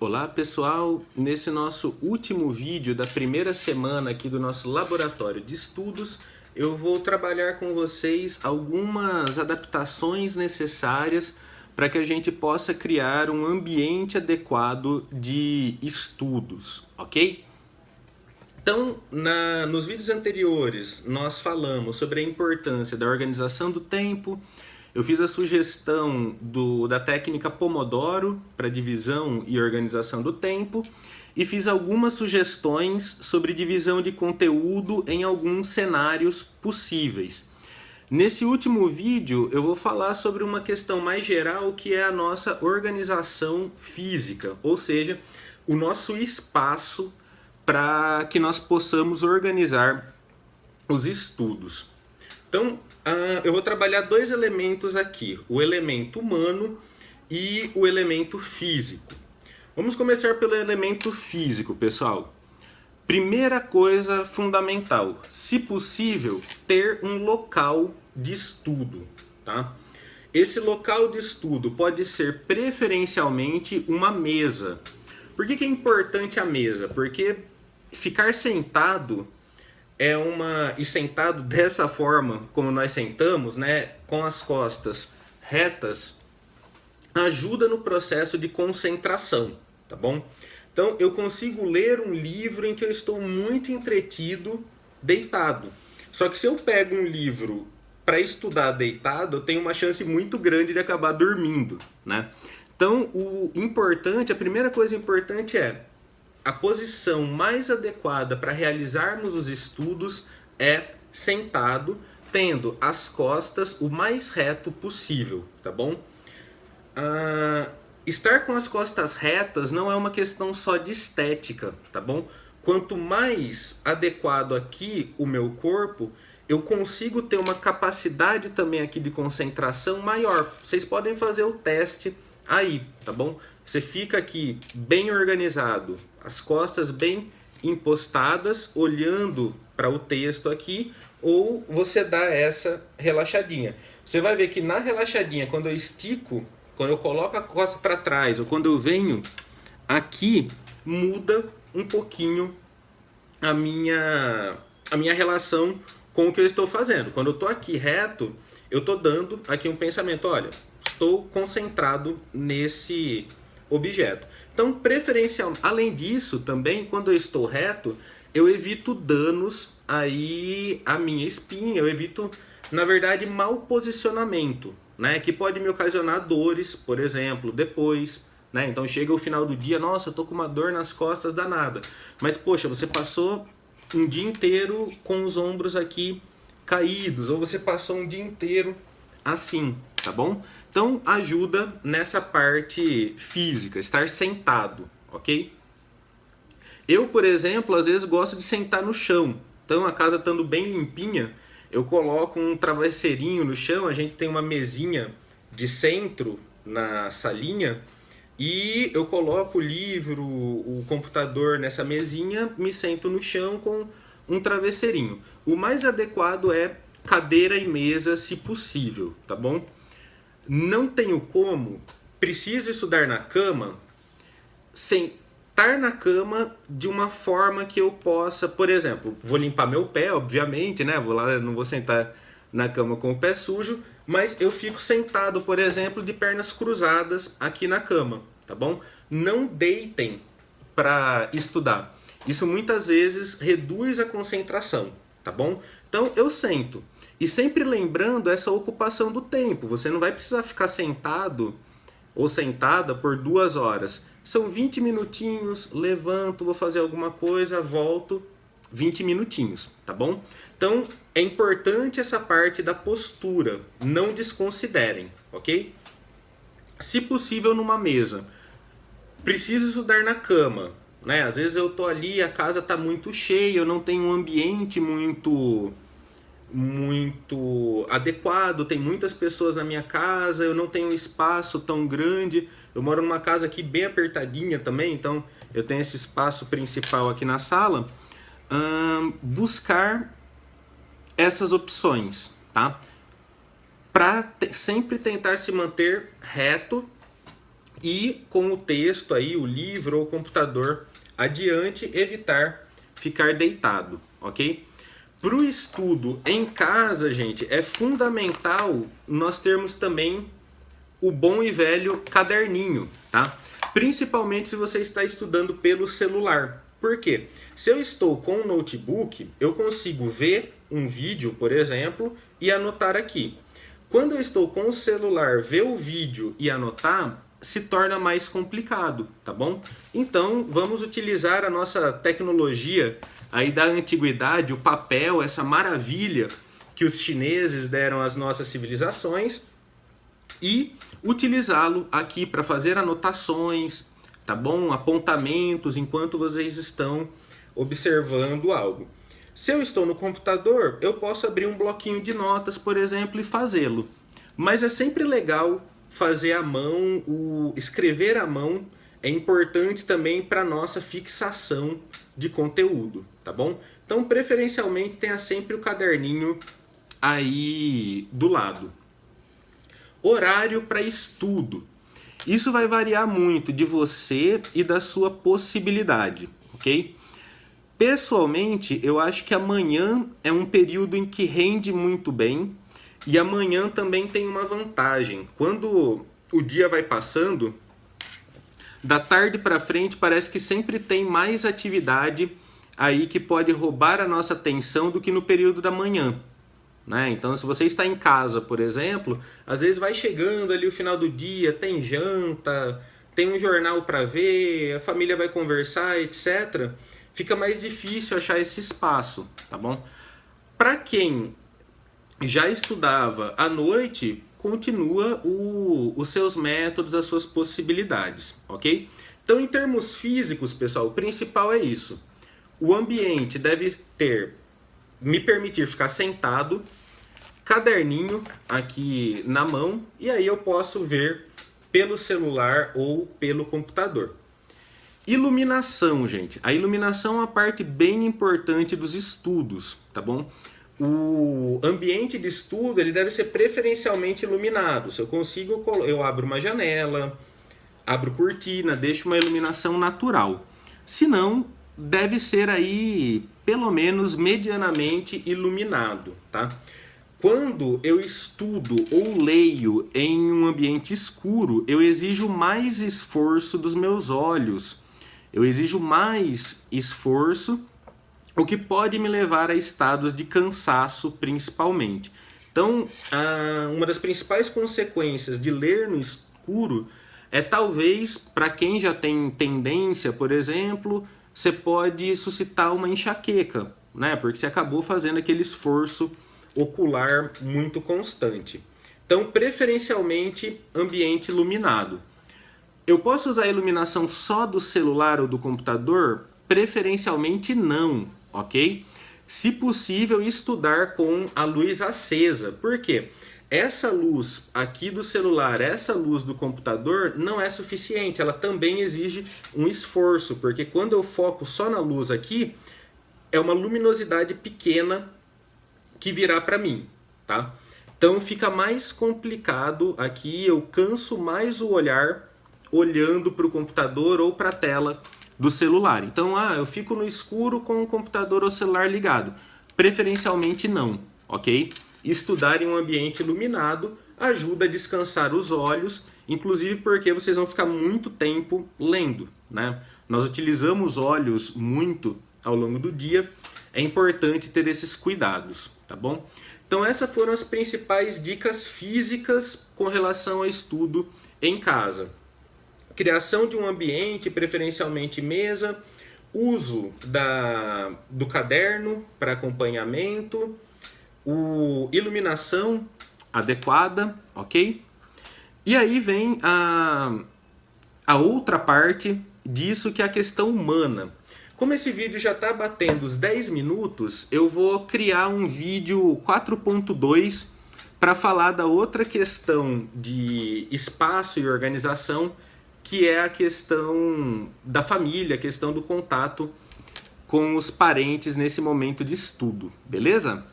Olá pessoal, nesse nosso último vídeo da primeira semana aqui do nosso laboratório de estudos, eu vou trabalhar com vocês algumas adaptações necessárias para que a gente possa criar um ambiente adequado de estudos, ok? Então, nos vídeos anteriores, nós falamos sobre a importância da organização do tempo. Eu fiz a sugestão da técnica Pomodoro para divisão e organização do tempo e fiz algumas sugestões sobre divisão de conteúdo em alguns cenários possíveis. Nesse último vídeo, eu vou falar sobre uma questão mais geral, que é a nossa organização física, ou seja, o nosso espaço para que nós possamos organizar os estudos. Então, eu vou trabalhar dois elementos aqui, o elemento humano e o elemento físico. Vamos começar pelo elemento físico, pessoal. Primeira coisa fundamental, se possível, ter um local de estudo, tá? Esse local de estudo pode ser preferencialmente uma mesa. Por que é importante a mesa? Porque ficar sentado e sentado dessa forma como nós sentamos, né, com as costas retas, ajuda no processo de concentração, tá bom? Então eu consigo ler um livro em que eu estou muito entretido deitado. Só que se eu pego um livro para estudar deitado, eu tenho uma chance muito grande de acabar dormindo, né? Então a primeira coisa importante é a posição mais adequada para realizarmos os estudos é sentado, tendo as costas o mais reto possível, tá bom? Estar com as costas retas não é uma questão só de estética, tá bom? Quanto mais adequado aqui o meu corpo, eu consigo ter uma capacidade também aqui de concentração maior. Vocês podem fazer o teste aí, tá bom? Você fica aqui bem organizado, as costas bem impostadas, olhando para o texto aqui, ou você dá essa relaxadinha. Você vai ver que na relaxadinha, quando eu estico, quando eu coloco a costa para trás, ou quando eu venho aqui, muda um pouquinho a minha relação com o que eu estou fazendo. Quando eu estou aqui reto, eu estou dando aqui um pensamento, olha, estou concentrado nesse objeto. Então, preferencialmente, além disso, também, quando eu estou reto, eu evito danos aí à minha espinha, eu evito, na verdade, mau posicionamento, né, que pode me ocasionar dores, por exemplo, depois, né? Então chega o final do dia, nossa, eu tô com uma dor nas costas danada. Mas, poxa, você passou um dia inteiro com os ombros aqui caídos, ou você passou um dia inteiro assim, tá bom? Então ajuda nessa parte física, estar sentado, ok? Eu, por exemplo, às vezes gosto de sentar no chão. Então a casa estando bem limpinha, eu coloco um travesseirinho no chão, a gente tem uma mesinha de centro na salinha, e eu coloco o livro, o computador nessa mesinha, me sento no chão com um travesseirinho. O mais adequado é cadeira e mesa, se possível, tá bom? Não tenho como, preciso estudar na cama, sentar na cama de uma forma que eu possa, por exemplo, vou limpar meu pé, obviamente, né? Vou lá, não vou sentar na cama com o pé sujo, mas eu fico sentado, por exemplo, de pernas cruzadas aqui na cama, tá bom? Não deitem para estudar. Isso muitas vezes reduz a concentração, tá bom? Então eu sento. E sempre lembrando essa ocupação do tempo. Você não vai precisar ficar sentado ou sentada por 2 horas. São 20 minutinhos, levanto, vou fazer alguma coisa, volto, 20 minutinhos, tá bom? Então é importante essa parte da postura, não desconsiderem, ok? Se possível numa mesa. Preciso estudar na cama, né? Às vezes eu tô ali, a casa tá muito cheia, eu não tenho um ambiente muito adequado, tem muitas pessoas na minha casa, eu não tenho um espaço tão grande, eu moro numa casa aqui bem apertadinha também, então eu tenho esse espaço principal aqui na sala. Buscar essas opções, tá? Para sempre tentar se manter reto, e com o texto aí, o livro ou o computador adiante, evitar ficar deitado, ok? Para o estudo em casa, gente, é fundamental nós termos também o bom e velho caderninho, tá? Principalmente se você está estudando pelo celular. Por quê? Se eu estou com um notebook, eu consigo ver um vídeo, por exemplo, e anotar aqui. Quando eu estou com o celular, ver o vídeo e anotar, se torna mais complicado, tá bom? Então, vamos utilizar a nossa tecnologia aí da antiguidade, o papel, essa maravilha que os chineses deram às nossas civilizações, e utilizá-lo aqui para fazer anotações, tá bom? Apontamentos enquanto vocês estão observando algo. Se eu estou no computador, eu posso abrir um bloquinho de notas, por exemplo, e fazê-lo. Mas é sempre legal fazer à mão, escrever à mão é importante também para nossa fixação de conteúdo, tá bom? Então, preferencialmente, tenha sempre o caderninho aí do lado. Horário para estudo. Isso vai variar muito de você e da sua possibilidade, ok? Pessoalmente, eu acho que amanhã é um período em que rende muito bem, e amanhã também tem uma vantagem. Quando o dia vai passando, da tarde para frente parece que sempre tem mais atividade aí que pode roubar a nossa atenção do que no período da manhã, né? Então, se você está em casa, por exemplo, às vezes vai chegando ali o final do dia, tem janta, tem um jornal para ver, a família vai conversar, etc. Fica mais difícil achar esse espaço, tá bom? Para quem já estudava à noite, continua os seus métodos, as suas possibilidades, ok? Então, em termos físicos, pessoal, o principal é isso. O ambiente deve me permitir ficar sentado, caderninho aqui na mão, e aí eu posso ver pelo celular ou pelo computador. Iluminação, gente. A iluminação é uma parte bem importante dos estudos, tá bom? O ambiente de estudo ele deve ser preferencialmente iluminado. Se eu consigo, eu abro uma janela, abro cortina, deixo uma iluminação natural. Se não, deve ser aí pelo menos medianamente iluminado, tá? Quando eu estudo ou leio em um ambiente escuro, eu exijo mais esforço dos meus olhos. Eu exijo mais esforço, o que pode me levar a estados de cansaço, principalmente. Então, uma das principais consequências de ler no escuro é talvez, para quem já tem tendência, por exemplo, você pode suscitar uma enxaqueca, né? Porque você acabou fazendo aquele esforço ocular muito constante. Então, preferencialmente, ambiente iluminado. Eu posso usar a iluminação só do celular ou do computador? Preferencialmente não, ok? Se possível, estudar com a luz acesa. Por quê? Essa luz aqui do celular, essa luz do computador não é suficiente. Ela também exige um esforço, porque quando eu foco só na luz aqui, é uma luminosidade pequena que virá para mim, tá? Então fica mais complicado aqui, eu canso mais o olhar olhando para o computador ou para a tela do celular. Então, eu fico no escuro com o computador ou celular ligado. Preferencialmente não, ok? Estudar em um ambiente iluminado ajuda a descansar os olhos, inclusive porque vocês vão ficar muito tempo lendo, né? Nós utilizamos os olhos muito ao longo do dia, é importante ter esses cuidados, tá bom? Então essas foram as principais dicas físicas com relação ao estudo em casa. Criação de um ambiente, preferencialmente mesa, uso do caderno para acompanhamento, iluminação adequada, ok? E aí vem a outra parte disso, que é a questão humana. Como esse vídeo já está batendo os 10 minutos, eu vou criar um vídeo 4.2 para falar da outra questão de espaço e organização, que é a questão da família, a questão do contato com os parentes nesse momento de estudo, beleza?